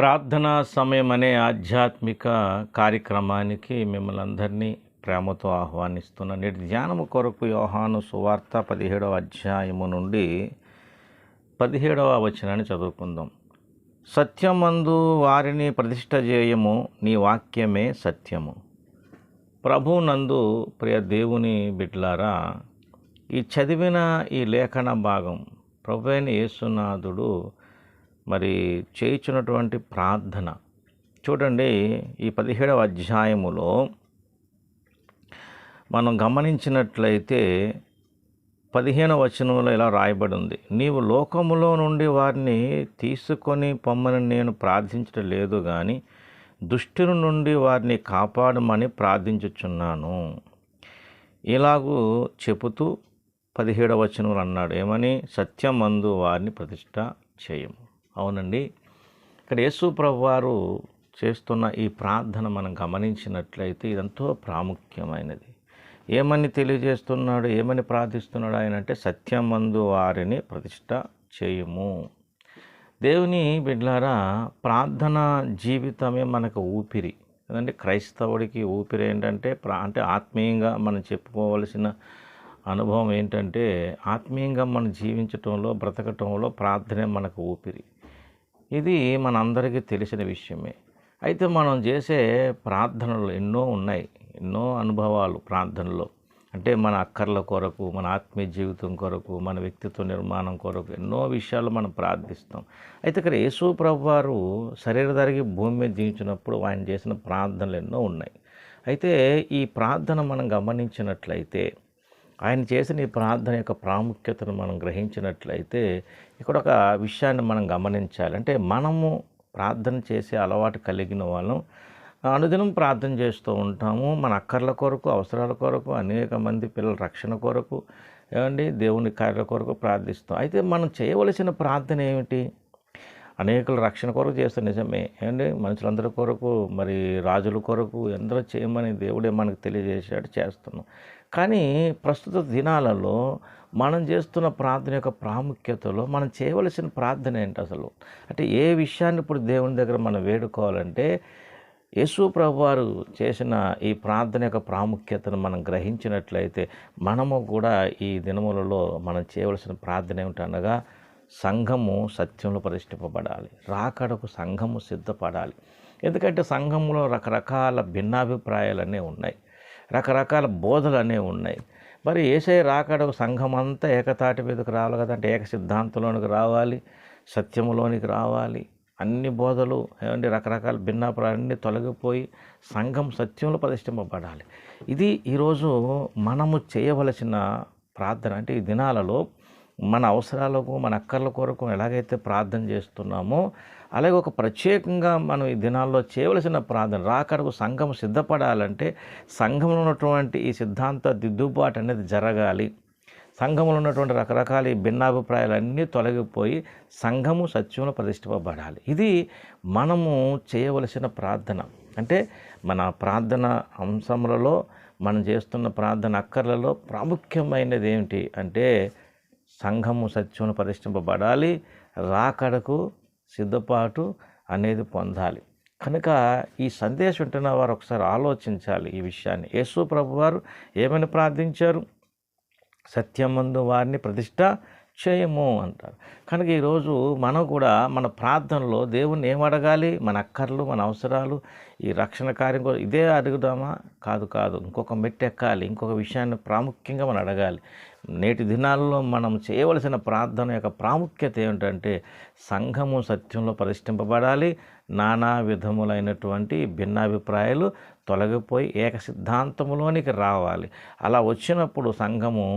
ప్రార్థనా సమయం అనే ఆధ్యాత్మిక కార్యక్రమానికి మిమ్మల్ని అందరినీ ప్రేమతో ఆహ్వానిస్తున్న నేటి ధ్యానము కొరకు యోహాను సువార్త 17వ అధ్యాయము నుండి 17వ వచనాన్ని చదువుకుందాం. సత్యమందు వారిని ప్రతిష్ఠ చేయము, నీ వాక్యమే సత్యము. ప్రభునందు ప్రియ దేవుని బిడ్డలారా, ఈ చదివిన ఈ లేఖన భాగం ప్రభువైన యేసునాథుడు మరి చేయుచున్నటువంటి ప్రార్థన చూడండి. ఈ 17వ అధ్యాయములో మనం గమనించినట్లయితే 15వ వచనంలో ఇలా రాయబడి ఉంది, నీవు లోకములో నుండి వారిని తీసుకొని పొమ్మని నేను ప్రార్థించడం లేదు, కానీ దుష్టుని నుండి వారిని కాపాడమని ప్రార్థించుచున్నాను. ఇలాగూ చెబుతూ 17వ వచనంలో అన్నాడు ఏమని, సత్యమందు వారిని ప్రతిష్ఠ చేయము. అవునండి, ఇక్కడ యేసు ప్రభువారు చేస్తున్న ఈ ప్రార్థన మనం గమనించినట్లయితే ఇదంతో ప్రాముఖ్యమైనది. ఏమని తెలియజేస్తున్నాడు, ఏమని ప్రార్థిస్తున్నాడు ఆయన అంటే, సత్యమందు వారిని ప్రతిష్ఠ చేయము. దేవుని బిడ్డలారా, ప్రార్థన జీవితమే మనకు ఊపిరి కదండి. క్రైస్తవుడికి ఊపిరి ఏంటంటే అంటే ఆత్మీయంగా మనం చెప్పుకోవలసిన అనుభవం ఏంటంటే, ఆత్మీయంగా మనం జీవించటంలో బ్రతకటంలో ప్రార్థనే మనకు ఊపిరి. ఇది మనందరికీ తెలిసిన విషయమే. అయితే మనం చేసే ప్రార్థనలు ఎన్నో ఉన్నాయి, ఎన్నో అనుభవాలు ప్రార్థనలో. అంటే మన అక్కర్ల కొరకు, మన ఆత్మీయ జీవితం కొరకు, మన వ్యక్తిత్వ నిర్మాణం కొరకు ఎన్నో విషయాలు మనం ప్రార్థిస్తాం. అయితే ఇక్కడ యేసు ప్రభువారు శరీరధారికి భూమి మీద జీవించినప్పుడు ఆయన చేసిన ప్రార్థనలు ఎన్నో ఉన్నాయి. అయితే ఈ ప్రార్థన మనం గమనించినట్లయితే, ఆయన చేసిన ఈ ప్రార్థన యొక్క ప్రాముఖ్యతను మనం గ్రహించినట్లయితే ఇక్కడ ఒక విషయాన్ని మనం గమనించాలి. అంటే మనము ప్రార్థన చేసే అలవాటు కలిగిన వాళ్ళం అనుదినం ప్రార్థన చేస్తూ ఉంటాము. మన అక్కర్ల కొరకు, అవసరాల కొరకు, అనేక మంది పిల్లల రక్షణ కొరకు, ఏమండి దేవుని కార్యాల కొరకు ప్రార్థిస్తాం. అయితే మనం చేయవలసిన ప్రార్థన ఏమిటి? అనేకుల రక్షణ కొరకు చేస్తాం, నిజమే. ఏమండి మనుషులందరి కొరకు, మరి రాజుల కొరకు ఎందరో చేయమని దేవుడే మనకు తెలియజేశాడు, చేస్తున్నాం. కానీ ప్రస్తుత దినాలలో మనం చేస్తున్న ప్రార్థన యొక్క ప్రాముఖ్యతలో మనం చేయవలసిన ప్రార్థన ఏంటి అసలు? అంటే ఏ విషయాన్ని ఇప్పుడు దేవుని దగ్గర మనం వేడుకోవాలంటే, యేసు ప్రభువారు చేసిన ఈ ప్రార్థన యొక్క ప్రాముఖ్యతను మనం గ్రహించినట్లయితే మనము కూడా ఈ దినములలో మనం చేయవలసిన ప్రార్థన ఏమిటనగా, సంఘము సత్యంలో ప్రతిష్ఠింపబడాలి, రాకడకు సంఘము సిద్ధపడాలి. ఎందుకంటే సంఘంలో రకరకాల భిన్నాభిప్రాయాలనే ఉన్నాయి, రకరకాల బోధలు అనేవి ఉన్నాయి. మరి యేసయ్య రాకడకు సంఘం అంతా ఏకతాటి మీదకి రావాలి కదంటే, ఏక సిద్ధాంతంలోనికి రావాలి, సత్యములోనికి రావాలి. అన్ని బోధలు ఏమంటే రకరకాల భిన్నాభిప్రాయాలన్నీ తొలగిపోయి సంఘం సత్యంలో ప్రతిష్ఠింపబడాలి. ఇది ఈరోజు మనము చేయవలసిన ప్రార్థన. అంటే ఈ దినాలలో మన అవసరాలకు, మన అక్కర్ల కొరకు ఎలాగైతే ప్రార్థన చేస్తున్నామో, అలాగే ఒక ప్రత్యేకంగా మనం ఈ దినాల్లో చేయవలసిన ప్రార్థన, రాకడకు సంఘం సిద్ధపడాలంటే సంఘంలో ఉన్నటువంటి ఈ సిద్ధాంత దిద్దుబాటు అనేది జరగాలి. సంఘంలో ఉన్నటువంటి రకరకాల ఈ భిన్నాభిప్రాయాలన్నీ తొలగిపోయి సంఘము సత్యంలో ప్రతిష్ఠింపబడాలి. ఇది మనము చేయవలసిన ప్రార్థన. అంటే మన ప్రార్థన అంశములలో, మనం చేస్తున్న ప్రార్థన అక్కర్లలో ప్రాముఖ్యమైనది ఏమిటి అంటే, సంఘము సత్యంలో ప్రతిష్ఠింపబడాలి, రాకడకు సిద్ధపాటు అనేది పొందాలి. కనుక ఈ సందేశం వింటున్న వారు ఒకసారి ఆలోచించాలి ఈ విషయాన్ని. యేసు ప్రభువారు ఏమని ప్రార్థించారు? సత్యమందు వారిని ప్రతిష్ఠ చేయము అంటారు. కనుక ఈరోజు మనం కూడా మన ప్రార్థనలో దేవుణ్ణి ఏం అడగాలి? మన అక్కర్లు, మన అవసరాలు, ఈ రక్షణ కార్యం ఇదే అడుగుదామా? కాదు, ఇంకొక మెట్టు ఎక్కాలి, ఇంకొక విషయాన్ని ప్రాముఖ్యంగా మనం అడగాలి. నేటి దినాల్లో మనం చేయవలసిన ప్రార్థన యొక్క ప్రాముఖ్యత ఏమిటంటే, సంఘము సత్యంలో ప్రతిష్ఠింపబడాలి, నానా విధములైనటువంటి భిన్నాభిప్రాయాలు తొలగిపోయి ఏక సిద్ధాంతములోనికి రావాలి. అలా వచ్చినప్పుడు సంఘము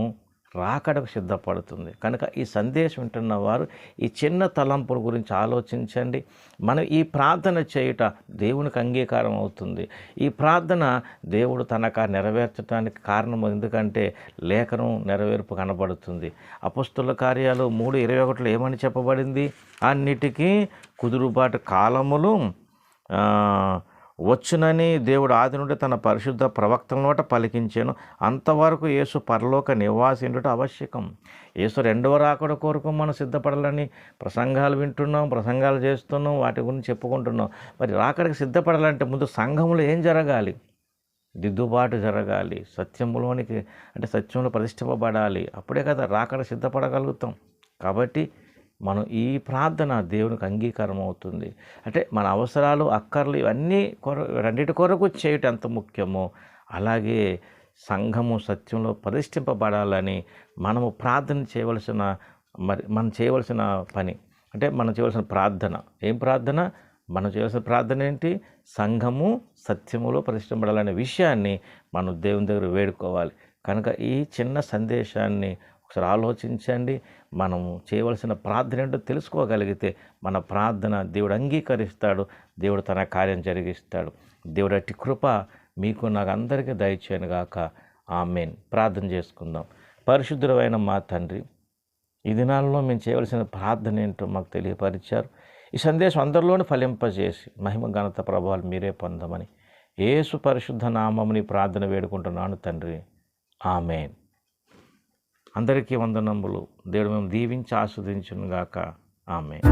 రాకడకు సిద్ధపడుతుంది. కనుక ఈ సందేశం వింటున్న వారు ఈ చిన్న తలంపుల గురించి ఆలోచించండి. మనం ఈ ప్రార్థన చేయుట దేవునికి అంగీకారం అవుతుంది. ఈ ప్రార్థన దేవుడు తనకు నెరవేర్చడానికి కారణం. ఎందుకంటే లేఖనం నెరవేర్పు కనబడుతుంది. అపొస్తలుల కార్యాలు 3:21 ఏమని చెప్పబడింది? అన్నిటికీ కుదురుబాటు కాలములు వచ్చునని దేవుడు ఆది నుండి తన పరిశుద్ధ ప్రవక్తల నోట పలికించాను. అంతవరకు యేసు పరలోక నివాసిండుట ఆవశ్యకం. యేసు రెండవ రాకడ కొరకు మనం సిద్ధపడాలని ప్రసంగాలు వింటున్నాం, ప్రసంగాలు చేస్తున్నాం, వాటి గురించి చెప్పుకుంటున్నాం. మరి రాకడకి సిద్ధపడాలంటే ముందు సంఘంలో ఏం జరగాలి? దిద్దుబాటు జరగాలి. సత్యంలోనికి అంటే సత్యంలో ప్రతిష్ఠింపబడాలి. అప్పుడే కదా రాకడ సిద్ధపడగలుగుతాం. కాబట్టి మనం ఈ ప్రార్థన దేవునికి అంగీకారం అవుతుంది. అంటే మన అవసరాలు, అక్కర్లు ఇవన్నీ రెండింటి కొరకు చేయటం ఎంత ముఖ్యమో అలాగే సంఘము సత్యంలో ప్రతిష్ఠింపబడాలని మనము ప్రార్థన చేయవలసిన మనం చేయవలసిన పని అంటే మనం చేయవలసిన ప్రార్థన. ఏం ప్రార్థన? మనం చేయవలసిన ప్రార్థన ఏంటి? సంఘము సత్యములో ప్రతిష్ఠింపబడాలనే విషయాన్ని మనం దేవుని దగ్గర వేడుకోవాలి. కనుక ఈ చిన్న సందేశాన్ని ఒకసారి ఆలోచించండి. మనము చేయవలసిన ప్రార్థన ఏంటో తెలుసుకోగలిగితే మన ప్రార్థన దేవుడు అంగీకరిస్తాడు. దేవుడు తన కార్యం జరిగిస్తాడు. దేవుడు అట్టి కృప మీకు నాకు అందరికీ దయచేయను గాక. ఆమేన్. ప్రార్థన చేసుకుందాం. పరిశుద్ధుడైన మా తండ్రి, ఈ దినాల్లో మేము చేయవలసిన ప్రార్థన ఏంటో మాకు తెలియపరిచారు. ఈ సందేశం అందరిలోనూ ఫలింపజేసి మహిమ ఘనత ప్రభావాలు మీరే పొందమని యేసు పరిశుద్ధ నామముని ప్రార్థన వేడుకుంటున్నాను తండ్రి. ఆమేన్. అందరికీ వందనములు. దేవుడు మేము దీవించి ఆస్వాదించును గాక. ఆమేన్.